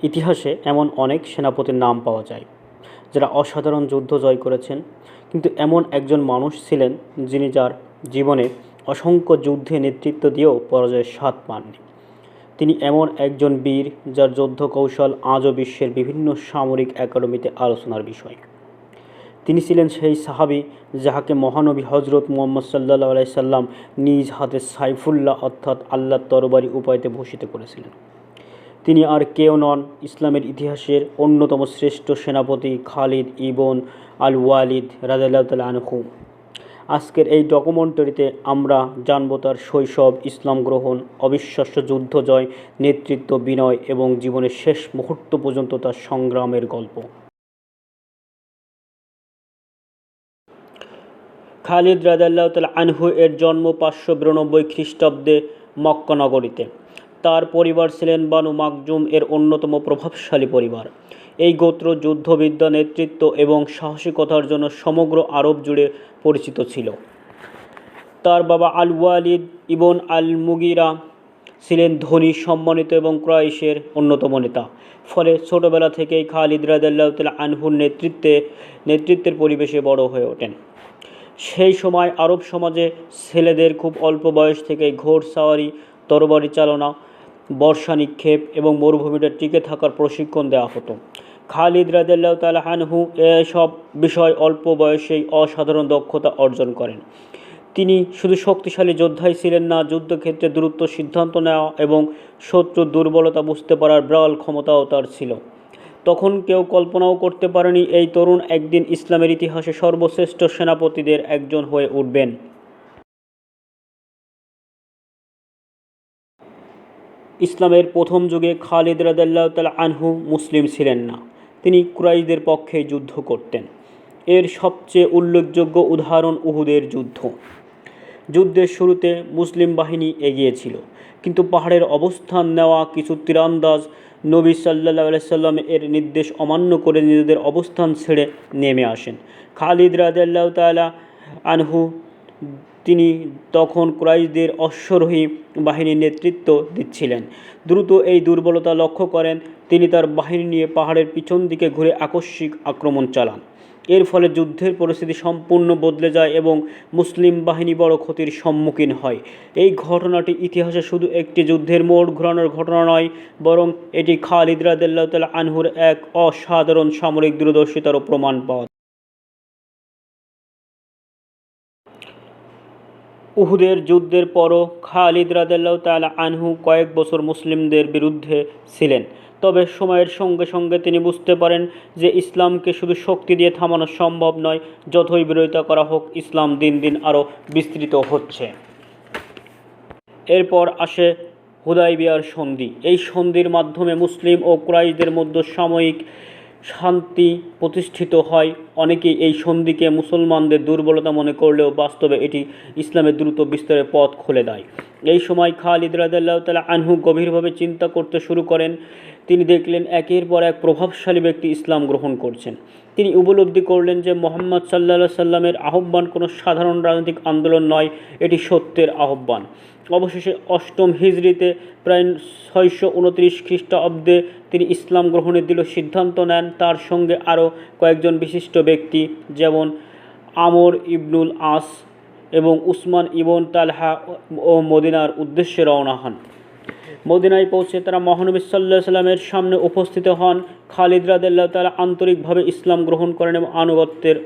ইতিহাসে এমন অনেক সেনাপতির নাম পাওয়া যায় যারা অসাধারণ যুদ্ধ জয় করেছেন, কিন্তু এমন একজন মানুষ ছিলেন যিনি যার জীবনে অসংখ্য যুদ্ধে নেতৃত্ব দিয়েও পরাজয়ের স্বাদ পাননি। তিনি এমন একজন বীর যার যুদ্ধ কৌশল আজও বিশ্বের বিভিন্ন সামরিক একাডেমিতে আলোচনার বিষয়। তিনি ছিলেন সেই সাহাবী যাহাকে মহানবী হজরত মুহাম্মদ সাল্লাল্লাহু আলাইহি সাল্লাম নিজ হাতে সাইফুল্লাহ অর্থাৎ আল্লাহর তরবারি উপাধিতে ভূষিত করেছিলেন। তিনি আর কেউ নন, ইসলামের ইতিহাসের অন্যতম শ্রেষ্ঠ সেনাপতি খালিদ ইবন আল ওয়ালিদ রাদিয়াল্লাহু তাআলা আনহু। আজকের এই ডকুমেন্টারিতে আমরা জানব তার শৈশব, ইসলাম গ্রহণ, অবিশ্বাস্য যুদ্ধ জয়, নেতৃত্ব, বিনয় এবং জীবনের শেষ মুহূর্ত পর্যন্ত তার সংগ্রামের গল্প। খালিদ রাদিয়াল্লাহু তাআলা আনহু এর জন্ম 592 খ্রিস্টাব্দে মক্কা নগরীতে। তার পরিবার ছিলেন বানু মাকজুম এর অন্যতম প্রভাবশালী পরিবার। এই গোত্র যুদ্ধবিদ্যা, নেতৃত্ব এবং সাহসিকতার জন্য সমগ্র আরব জুড়ে পরিচিত ছিল। তার বাবা আল ওয়ালিদ ইবন আল মুগিরা ছিলেন ধনী, সম্মানিত এবং কুরাইশের অন্যতম নেতা। ফলে ছোটবেলা থেকেই খালিদ রাদিয়াল্লাহু তাআলা আনহুর নেতৃত্বের পরিবেশে বড় হয়ে ওঠেন। সেই সময় আরব সমাজে ছেলেদের খুব অল্প বয়স থেকেই ঘোড়সাওয়ারি, তরবারি চালনা, বর্ষা নিক্ষেপ এবং মরুভূমিতে টিকে থাকার প্রশিক্ষণ দেওয়া হতো। খালিদ রাদিয়াল্লাহু তাআলা আনহু এসব বিষয় অল্প বয়সেই অসাধারণ দক্ষতা অর্জন করেন। তিনি শুধু শক্তিশালী যোদ্ধাই ছিলেন না, যুদ্ধক্ষেত্রে দ্রুত সিদ্ধান্ত নেওয়া এবং শত্রুর দুর্বলতা বুঝতে পারার বিরল ক্ষমতাও তার ছিল। তখন কেউ কল্পনাও করতে পারেনি এই তরুণ একদিন ইসলামের ইতিহাসে সর্বশ্রেষ্ঠ সেনাপতিদের একজন হয়ে উঠবেন। ইসলামের প্রথম যুগে খালিদ রাদিয়াল্লাহু তাআলা আনহু মুসলিম ছিলেন না। তিনি কুরাইশদের পক্ষে যুদ্ধ করতেন। এর সবচেয়ে উল্লেখযোগ্য উদাহরণ উহুদের যুদ্ধ। যুদ্ধের শুরুতে মুসলিম বাহিনী এগিয়েছিল, কিন্তু পাহাড়ের অবস্থান নেওয়া কিছু তীরন্দাজ নবী সাল্লাল্লাহু আলাইহি সাল্লাম এর নির্দেশ অমান্য করে নিজেদের অবস্থান ছেড়ে নেমে আসেন। খালিদ রাদিয়াল্লাহু তাআলা আনহু তিনি তখন কুরাইশদের অশ্বারোহী বাহিনীর নেতৃত্ব দিচ্ছিলেন। দ্রুত এই দুর্বলতা লক্ষ্য করেন তিনি তার বাহিনী নিয়ে পাহাড়ের পিছন দিকে ঘুরে আকস্মিক আক্রমণ চালান। এর ফলে যুদ্ধের পরিস্থিতি সম্পূর্ণ বদলে যায় এবং মুসলিম বাহিনী বড় ক্ষতির সম্মুখীন হয়। এই ঘটনাটি ইতিহাসে শুধু একটি যুদ্ধের মোড় ঘোরানোর ঘটনা নয়, বরং এটি খালিদ রাদিয়াল্লাহু তাআলা আনহুর এক অসাধারণ সামরিক দূরদর্শিতারও প্রমাণ পাওয়া। উহুদের যুদ্ধের পরও খালিদ রাদিয়াল্লাহু তাআলা আনহু কয়েক বছর মুসলিমদের বিরুদ্ধে ছিলেন। তবে সময়ের সঙ্গে সঙ্গে তিনি বুঝতে পারেন যে ইসলামকে শুধু শক্তি দিয়ে থামানো সম্ভব নয়। যতই বিরোধিতা করা হোক, ইসলাম দিন দিন আরও বিস্তৃত হচ্ছে। এরপর আসে হুদায়বিয়ার সন্ধি। এই সন্ধির মাধ্যমে মুসলিম ও কুরাইশদের মধ্যে সাময়িক শান্তি প্রতিষ্ঠিত হয়। অনেকেই এই সন্ধিকে মুসলমানদের দুর্বলতা মনে করলেও বাস্তবে এটি ইসলামের দ্রুত বিস্তারের পথ খুলে দেয়। এই সময় খালিদ রাদিয়াল্লাহু তাআলা আনহু গভীরভাবে চিন্তা করতে শুরু করেন। তিনি দেখলেন একের পর এক প্রভাবশালী ব্যক্তি ইসলাম গ্রহণ করছেন। তিনি উপলব্ধি করলেন যে মুহাম্মদ সাল্লাল্লাহু আলাইহি সাল্লামের আহ্বান কোনো সাধারণ রাজনৈতিক আন্দোলন নয়, এটি সত্যের আহ্বান। অবশেষে অষ্টম হিজরিতে প্রায় 629 খ্রিস্টাব্দে তিনি ইসলাম গ্রহণের দৃঢ় সিদ্ধান্ত নেন। তার সঙ্গে আরও কয়েকজন বিশিষ্ট ব্যক্তি যেমন আমর ইবনুল আস এবং উসমান ইবন তালহা ও মদিনার উদ্দেশ্যে রওনা হন। মদিনায় পৌঁছে তারা মহানবী সাল্লাল্লাহু আলাইহি সাল্লামের সামনে উপস্থিত হন। খালিদ রাদিয়াল্লাহু তাআলা আন্তরিকভাবে ইসলাম গ্রহণ করেন এবং আনুগত্যের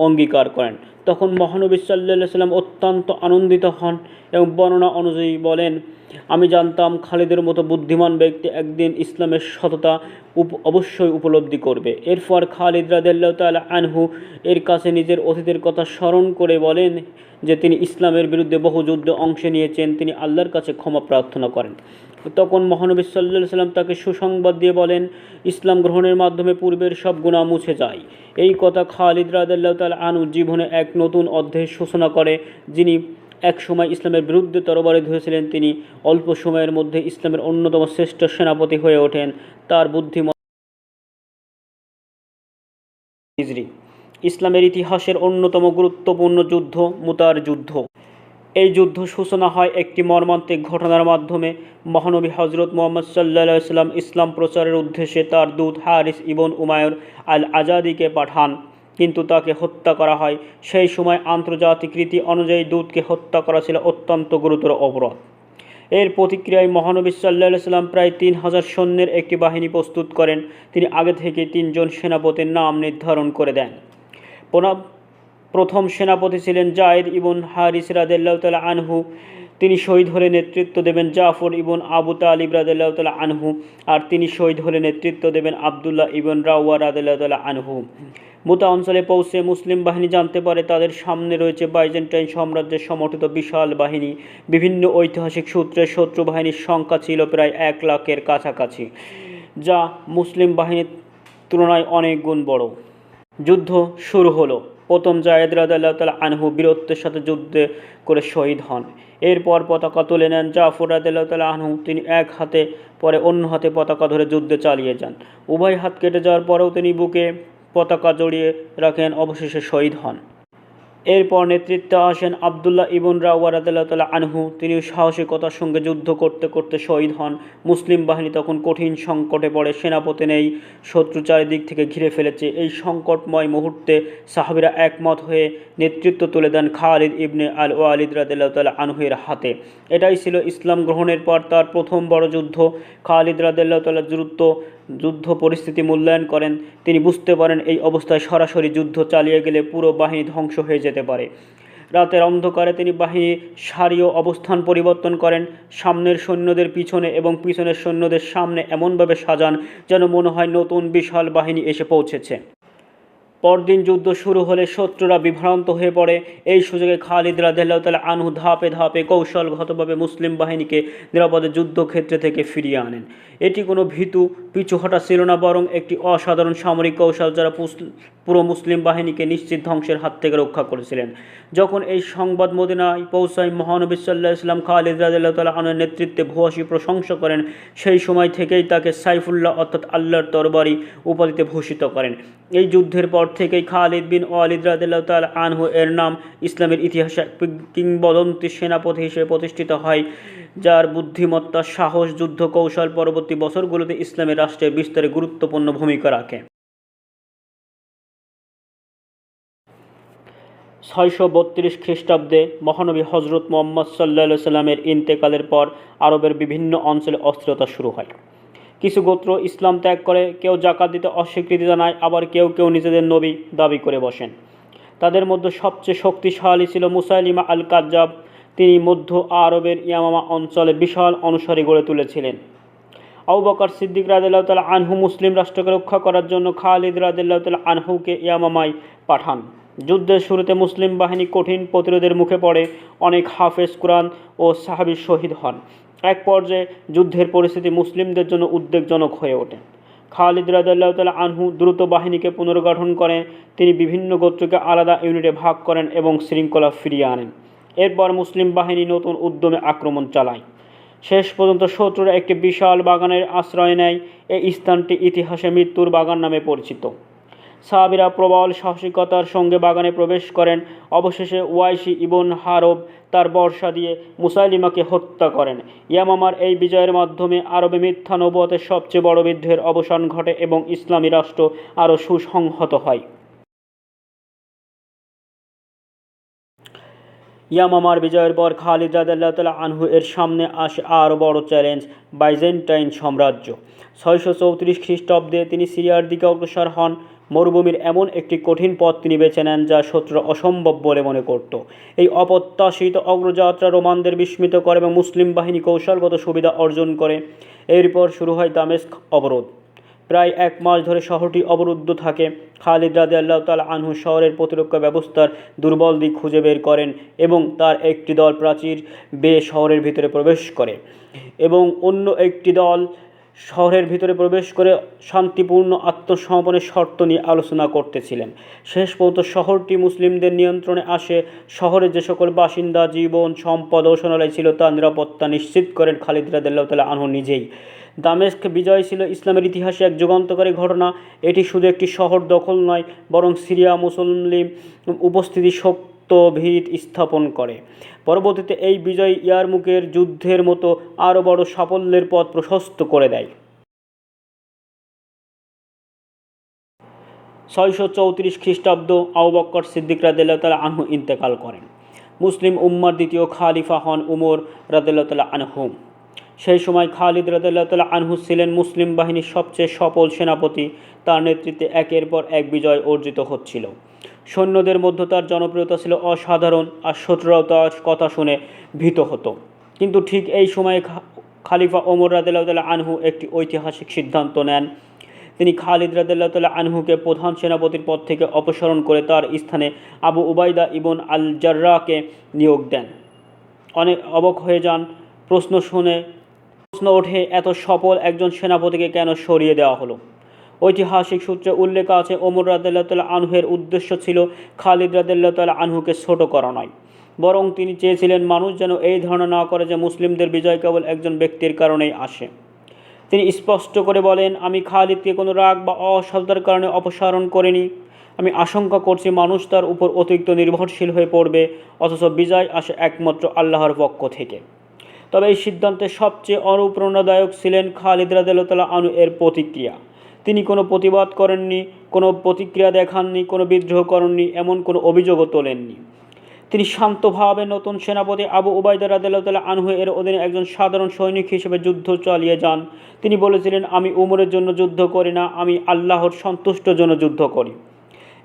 অঙ্গীকার করেন। তখন মহানবী সাল্লাল্লাহু আলাইহি সাল্লাম অত্যন্ত আনন্দিত হন এবং বর্ণনা অনুযায়ী বলেন, আমি জানতাম খালিদের মতো বুদ্ধিমান ব্যক্তি একদিন ইসলামের সততা অবশ্যই উপলব্ধি করবে। এরপর খালিদ রাদিয়াল্লাহু তাআলা আনহু এর কাছে নিজের অতীতের কথা স্মরণ করে বলেন যে তিনি ইসলামের বিরুদ্ধে বহু যুদ্ধে অংশ নিয়েছেন। তিনি আল্লাহর কাছে ক্ষমা প্রার্থনা করেন। তখন মহানবী সাল্লাল্লাহু আলাইহি সাল্লাম তাকে সুসংবাদ দিয়ে বলেন, ইসলাম গ্রহণের মাধ্যমে পূর্বের সব গুনাহ মুছে যায়। এই কথা খালিদ রাদিয়াল্লাহু তাআলা আনহু জীবনে এক নতুন অধ্যায়ের সূচনা করে। যিনি এক সময় ইসলামের বিরুদ্ধে তরবারি ধরেছিলেন, তিনি অল্প সময়ের মধ্যে ইসলামের অন্যতম শ্রেষ্ঠ সেনাপতি হয়ে ওঠেন। তার বুদ্ধিমত্তা হিজরি ইসলামের ইতিহাসের অন্যতম গুরুত্বপূর্ণ যুদ্ধ মুতার যুদ্ধ। এই যুদ্ধ সূচনা হয় একটি মর্মান্তিক ঘটনার মাধ্যমে। মহানবী হজরত মুহাম্মদ সাল্লাল্লাহু আলাইহি ওয়াসাল্লাম ইসলাম প্রচারের উদ্দেশ্যে তার দূত হারিস ইবন উমায়র আল আজাদিকে পাঠান, কিন্তু তাকে হত্যা করা হয়। সেই সময় আন্তর্জাতিক রীতি অনুযায়ী দূতকে হত্যা করা ছিল অত্যন্ত গুরুতর অপরাধ। এর প্রতিক্রিয়ায় মহানবী সাল্লাল্লাহু আলাইহি ওয়াসাল্লাম প্রায় 3000 সৈন্যের একটি বাহিনী প্রস্তুত করেন। তিনি আগে থেকে 3 জন সেনাপতির নাম নির্ধারণ করে দেন। প্রথম সেনাপতি ছিলেন যায়েদ ইবন হারিস রাদিয়াল্লাহু তাআলা আনহু। তিনি শহীদ হলে নেতৃত্ব দেবেন জাফর ইবন আবু তালিব রাদিয়াল্লাহু তাআলা আনহু, আর তিনি শহীদ হলে নেতৃত্ব দেবেন আবদুল্লাহ ইবন রাওয়া রাদিয়াল্লাহু তাআলা আনহু। মুতা অঞ্চলে পৌঁছে মুসলিম বাহিনী জানতে পারে তাদের সামনে রয়েছে বাইজেন্টাইন সাম্রাজ্যের সমর্থিত বিশাল বাহিনী। বিভিন্ন ঐতিহাসিক সূত্রে শত্রু বাহিনীর সংখ্যা ছিল প্রায় 1 লাখের কাছাকাছি, যা মুসলিম বাহিনীর তুলনায় অনেক গুণ বড়। যুদ্ধ শুরু হলো। প্রথম যায়েদ রাদিয়াল্লাহু তাআলা আনহু বীরত্বের সাথে যুদ্ধে করে শহীদ হন। এরপর পতাকা তুলে নেন জাফর রাদিয়াল্লাহু তাআলা আনহু। তিনি এক হাতে পরে অন্য হাতে পতাকা ধরে যুদ্ধে চালিয়ে যান। উভয় হাত কেটে যাওয়ার পরেও তিনি বুকে পতাকা জড়িয়ে রাখেন, অবশেষে শহীদ হন। এরপর নেতৃত্বে আসেন আবদুল্লাহ ইবন রাওয়া রাদিয়াল্লাহু তাআলা আনহু। তিনিও সাহসিকতার সঙ্গে যুদ্ধ করতে করতে শহীদ হন। মুসলিম বাহিনী তখন কঠিন সংকটে পড়ে। সেনাপতি নেই, শত্রু চারিদিক থেকে ঘিরে ফেলেছে। এই সংকটময় মুহূর্তে সাহাবীরা একমত হয়ে নেতৃত্ব তুলে দেন খালিদ ইবনে আল ওয়ালিদ রাদিয়াল্লাহু তাআলা আনহুর হাতে। এটাই ছিল ইসলাম গ্রহণের পর তার প্রথম বড় যুদ্ধ। খালিদ রাদিয়াল্লাহু তাআলা যুদ্ধ পরিস্থিতি মূল্যায়ন করেন। তিনি বুঝতে পারেন এই অবস্থায় সরাসরি যুদ্ধ চালিয়ে গেলে পুরো বাহিনী ধ্বংস হয়ে যেতে পারে। রাতের অন্ধকারে তিনি বাহিনীর সারি ও অবস্থান পরিবর্তন করেন। সামনের সৈন্যদের পিছনে এবং পিছনের সৈন্যদের সামনে এমনভাবে সাজান যেন মনে হয় নতুন বিশাল বাহিনী এসে পৌঁছেছে। পরদিন যুদ্ধ শুরু হলে শত্রুরা বিভ্রান্ত হয়ে পড়ে। এই সুযোগে খালিদ রাদিয়াল্লাহু তাআলা আনহু ধাপে ধাপে কৌশলগতভাবে মুসলিম বাহিনীকে নিরাপদে যুদ্ধক্ষেত্রে থেকে ফিরিয়ে আনেন। এটি কোনো ভীতু পিছুহটা ছিল না, বরং একটি অসাধারণ সামরিক কৌশল যারা পুরো মুসলিম বাহিনীকে নিশ্চিত ধ্বংসের হাত থেকে রক্ষা করেছিলেন। যখন এই সংবাদ মদিনায় পৌঁছায়, মহানবী সাল্লাল্লাহু আলাইহি ওয়াসাল্লাম খালিদ রাদিয়াল্লাহু তাআলা আনহুর নেতৃত্বে ভূয়সী প্রশংসা করেন। সেই সময় থেকেই তাকে সাইফুল্লাহ অর্থাৎ আল্লাহর তরবারি উপাধিতে ভূষিত করেন। এই যুদ্ধের পর থেকেই খালিদ বিন ওয়ালিদ রাদিয়াল্লাহু তাআলা আনহু এর নাম ইসলামের ইতিহাসে কিংবদন্তি সেনাপতি হিসেবে প্রতিষ্ঠিত হয়, যার বুদ্ধিমত্তা, সাহস, যুদ্ধ কৌশল পরবর্তী বছরগুলোতে ইসলামের রাষ্ট্রের বিস্তারে গুরুত্বপূর্ণ ভূমিকা রাখে। 632 খ্রিস্টাব্দে মহানবী হজরত মুহাম্মদ সাল্লাল্লাহু আলাইহি ওয়াসাল্লামের ইন্তেকালের পর আরবের বিভিন্ন অঞ্চলে অস্থিরতা শুরু হয়। কিছু গোত্র ইসলাম ত্যাগ করে, কেউ জাকাত দিতে অস্বীকৃতি জানায়, আবার কেউ কেউ নিজেদের নবী দাবি করে বসেন। তাদের মধ্যে সবচেয়ে শক্তিশালী ছিল মুসাইলিমা আল কাজ্জাব। তিনি মধ্য আরবের ইয়ামামা অঞ্চলে বিশাল অনুসারী গড়ে তুলেছিলেন। আবু বকর সিদ্দিক রাদিয়াল্লাহু তাআলা আনহু মুসলিম রাষ্ট্রকে রক্ষা করার জন্য খালিদ রাদিয়াল্লাহু তাআলা আনহুকে ইয়ামামায় পাঠান। যুদ্ধের শুরুতে মুসলিম বাহিনী কঠিন প্রতিরোধের মুখে পড়ে। অনেক হাফেজ কুরআন ও সাহাবী শহীদ হন। এক পর্যায়ে যুদ্ধের পরিস্থিতি মুসলিমদের জন্য উদ্বেগজনক হয়ে ওঠে। খালিদ রাদিয়াল্লাহু তাআলা আনহু দ্রুত বাহিনীকে পুনর্গঠন করেন। তিনি বিভিন্ন গোত্রকে আলাদা ইউনিটে ভাগ করেন এবং শৃঙ্খলা ফিরিয়ে আনেন। এরপর মুসলিম বাহিনী নতুন উদ্যমে আক্রমণ চালায়। শেষ পর্যন্ত শত্রুরা একটি বিশাল বাগানের আশ্রয় নেয়। এই স্থানটি ইতিহাসে মৃত্যুর বাগান নামে পরিচিত। সাহাবীরা প্রবল সাহসিকতার সঙ্গে বাগানে প্রবেশ করেন। অবশেষে ওয়াইসি ইবন হারব তার বর্শা দিয়ে মুসাইলিমাকে হত্যা করেন। ইয়ামামার এই বিজয়ের মাধ্যমে আরবে মিথ্যা নবুয়তের সবচেয়ে বড় বিদ্রোহের অবসান ঘটে এবং ইসলামী রাষ্ট্র আরও সুসংহত হয়। ইয়ামামার বিজয়ের পর খালিদ রাদিয়াল্লাহু তাআলা আনহু এর সামনে আসে আরও বড় চ্যালেঞ্জ, বাইজেন্টাইন সাম্রাজ্য। 634 খ্রিস্টাব্দে তিনি সিরিয়ার দিকে অগ্রসর হন। মরুভূমির এমন একটি কঠিন পথ তিনি বেছে নেন যা শত্রুরা অসম্ভব বলে মনে করত। এই অপ্রত্যাশিত অগ্রযাত্রা রোমানদের বিস্মিত করে এবং মুসলিম বাহিনী কৌশলগত সুবিধা অর্জন করে। এরপর শুরু হয় দামেস্ক অবরোধ। প্রায় 1 মাস ধরে শহরটি অবরুদ্ধ থাকে। খালিদ রাদিয়াল্লাহু তাআলা আনহু শহরের প্রতিরক্ষা ব্যবস্থার দুর্বল দিক খুঁজে বের করেন এবং তার একটি দল প্রাচীর বেয়ে শহরের ভিতরে প্রবেশ করে এবং অন্য একটি দল শহরের ভিতরে প্রবেশ করে শান্তিপূর্ণ আত্মসমর্পণের শর্ত নিয়ে আলোচনা করতেছিলেন। শেষ পর্যন্ত শহরটি মুসলিমদের নিয়ন্ত্রণে আসে। শহরের যে সকল বাসিন্দা জীবন, সম্পদ ও সোনালী ছিল তার নিরাপত্তা নিশ্চিত করেন খালিদ রাদিয়াল্লাহু তাআলা আনহু নিজেই। দামেস্ক বিজয় ছিল ইসলামের ইতিহাসে এক যুগান্তকারী ঘটনা। এটি শুধু একটি শহর দখল নয়, বরং সিরিয়া মুসলিম উপস্থিতি ভিত স্থাপন করে। পরবর্তীতে এই বিজয় ইয়ারমুকের যুদ্ধের মতো আরও বড় সাফল্যের পথ প্রশস্ত করে দেয়। 634 খ্রিস্টাব্দ আবু বকর সিদ্দিক রাদিয়াল্লাহু তাআলা আনহু ইন্তেকাল করেন। মুসলিম উম্মার দ্বিতীয় খালিফা হন উমর রাদিয়াল্লাহু তাআলা আনহু। সেই সময় খালিদ রাদিয়াল্লাহু তাআলা আনহু ছিলেন মুসলিম বাহিনীর সবচেয়ে সফল সেনাপতি। তার নেতৃত্বে একের পর এক বিজয় অর্জিত হচ্ছিল। সৈন্যদের মধ্যে তার জনপ্রিয়তা ছিল অসাধারণ, আর শত্রুরাও তার কথা শুনে ভীত হতো। কিন্তু ঠিক এই সময়ে খালিফা ওমর রাদিয়াল্লাহু তাআলা আনহু একটি ঐতিহাসিক সিদ্ধান্ত নেন। তিনি খালিদ রাদিয়াল্লাহু তাআলা আনহুকে প্রধান সেনাপতির পদ থেকে অপসারণ করে তার স্থানে আবু উবাইদা ইবন আল জাররাহকে নিয়োগ দেন। অনেক অবাক হয়ে যান। প্রশ্ন ওঠে, এত সফল একজন সেনাপতিকে কেন সরিয়ে দেওয়া হলো? ঐতিহাসিক সূত্রে উল্লেখ আছে, ওমর রাদিয়াল্লাহু তাআলা আনহুর উদ্দেশ্য ছিল খালিদ রাদিয়াল্লাহু তাআলা আনহুকে ছোট করা নয়, বরং তিনি চেয়েছিলেন মানুষ যেন এই ধারণা না করে যে মুসলিমদের বিজয় কেবল একজন ব্যক্তির কারণেই আসে। তিনি স্পষ্ট করে বলেন, আমি খালিদকে কোনো রাগ বা অসাধুতার কারণে অপসারণ করিনি। আমি আশঙ্কা করছি মানুষ তার উপর অতিরিক্ত নির্ভরশীল হয়ে পড়বে, অথচ বিজয় আসে একমাত্র আল্লাহর পক্ষ থেকে। তবে এই সিদ্ধান্তে সবচেয়ে অনুপ্রেরণাদায়ক ছিলেন খালিদ রাদিয়াল্লাহু তাআলা আনহু এর প্রতিক্রিয়া। তিনি কোনো প্রতিবাদ করেননি, কোনো প্রতিক্রিয়া দেখাননি, কোনো বিদ্রোহ করেননি, এমন কোনো অভিযোগও তোলেননি। তিনি শান্তভাবে নতুন সেনাপতি আবু উবাইদা রাদিয়াল্লাহু তাআলা আনহু এর অধীনে একজন সাধারণ সৈনিক হিসেবে যুদ্ধ চালিয়ে যান। তিনি বলেছিলেন, আমি উমরের জন্য যুদ্ধ করি না, আমি আল্লাহর সন্তুষ্টির জন্য যুদ্ধ করি।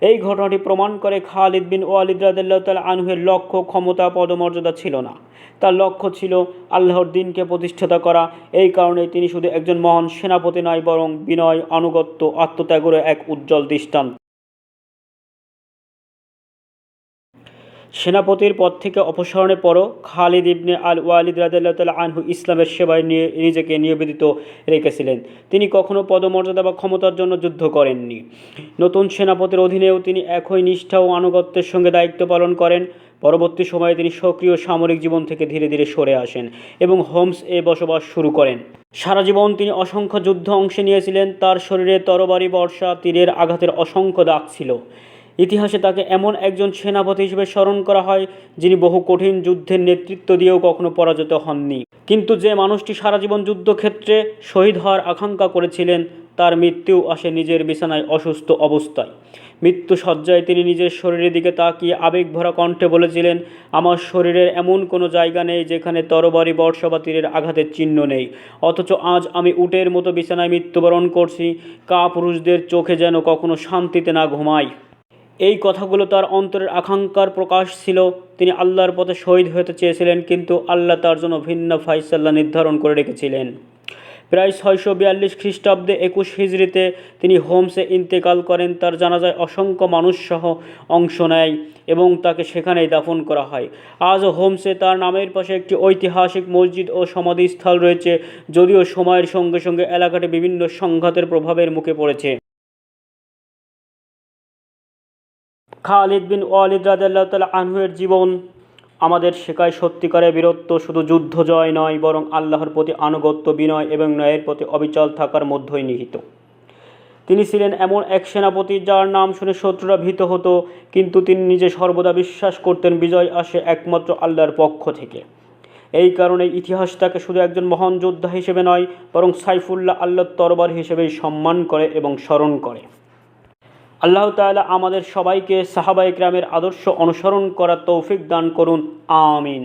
এই ঘটনাটি প্রমাণ করে খালিদ বিন ওয়ালিদ রাদিয়াল্লাহু তাআলা আনহুর লক্ষ্য ক্ষমতা পদমর্যাদা ছিল না, তার লক্ষ্য ছিল আল্লাহর দ্বীনকে প্রতিষ্ঠাতা করা। এই কারণে তিনি শুধু একজন মহান সেনাপতি নয়, বরং বিনয়, আনুগত্য, আত্মত্যাগের এক উজ্জ্বল দৃষ্টান্ত। সেনাপতির পদ থেকে অপসারণের পরও খালিদ ইবনে আল ওয়ালিদ রাদিয়াল্লাহু তাআলা আনহু ইসলামের সেবায় নিজেকে নিবেদিত রেখেছিলেন। তিনি কখনো পদমর্যাদা বা ক্ষমতার জন্য যুদ্ধ করেননি। নতুন সেনাপতির অধীনেও তিনি একই নিষ্ঠা ও আনুগত্যের সঙ্গে দায়িত্ব পালন করেন। পরবর্তী সময়ে তিনি সক্রিয় সামরিক জীবন থেকে ধীরে ধীরে সরে আসেন এবং হোমস-এ বসবাস শুরু করেন। সারা জীবন তিনি অসংখ্য যুদ্ধে অংশ নিয়েছিলেন। তার শরীরে তরবারি, বর্শা, তীরের আঘাতের অসংখ্য দাগ ছিল। ইতিহাসে তাকে এমন একজন সেনাপতি হিসেবে স্মরণ করা হয় যিনি বহু কঠিন যুদ্ধের নেতৃত্ব দিয়েও কখনো পরাজিত হননি। কিন্তু যে মানুষটি সারা জীবন যুদ্ধক্ষেত্রে শহীদ হওয়ার আকাঙ্ক্ষা করেছিলেন, তার মৃত্যু আসে নিজের বিছানায় অসুস্থ অবস্থায়। মৃত্যু শয্যায় তিনি নিজের শরীরের দিকে তাকিয়ে আবেগভরা কণ্ঠে বলেছিলেন, আমার শরীরের এমন কোনো জায়গা নেই যেখানে তরবারি, বর্শা বা তীরের আঘাতের চিহ্ন নেই, অথচ আজ আমি উটের মতো বিছানায় মৃত্যুবরণ করছি। কাপুরুষদের চোখে যেন কখনো শান্তিতে না ঘুমায়। এই কথাগুলো তার অন্তরের আকাঙ্ক্ষার প্রকাশ ছিল। তিনি আল্লাহর পথে শহীদ হতে চেয়েছিলেন, কিন্তু আল্লাহ তার জন্য ভিন্ন ফায়সালা নির্ধারণ করে রেখেছিলেন। প্রায় 642 খ্রিস্টাব্দে 21 হিজরিতে তিনি হোমসে ইন্তেকাল করেন। তার জানাজায় অসংখ্য মানুষসহ অংশ নেয় এবং তাকে সেখানেই দাফন করা হয়। আজও হোমসে তার নামের পাশে একটি ঐতিহাসিক মসজিদ ও সমাধিস্থল রয়েছে, যদিও সময়ের সঙ্গে সঙ্গে এলাকাটি বিভিন্ন সংঘাতের প্রভাবের মুখে পড়েছে। খালিদ বিন ওয়ালিদ রাদিয়াল্লাহু তাআলা আনহুর জীবন আমাদের শেখায় সত্যিকারের বীরত্ব শুধু যুদ্ধ জয় নয়, বরং আল্লাহর প্রতি আনুগত্য, বিনয় এবং ন্যায়ের প্রতি অবিচল থাকার মধ্যেই নিহিত। তিনি ছিলেন এমন এক সেনাপতি যার নাম শুনে শত্রুরা ভীত হতো, কিন্তু তিনি নিজে সর্বদা বিশ্বাস করতেন বিজয় আসে একমাত্র আল্লাহর পক্ষ থেকে। এই কারণে ইতিহাস তাকে শুধু একজন মহান যোদ্ধা হিসেবে নয়, বরং সাইফুল্লাহ, আল্লাহর তরবার হিসেবেই সম্মান করে এবং স্মরণ করে। আল্লাহ তাআলা আমাদের সবাইকে সাহাবায়ে কেরামের আদর্শ অনুসরণ করার তৌফিক দান করুন। আমিন।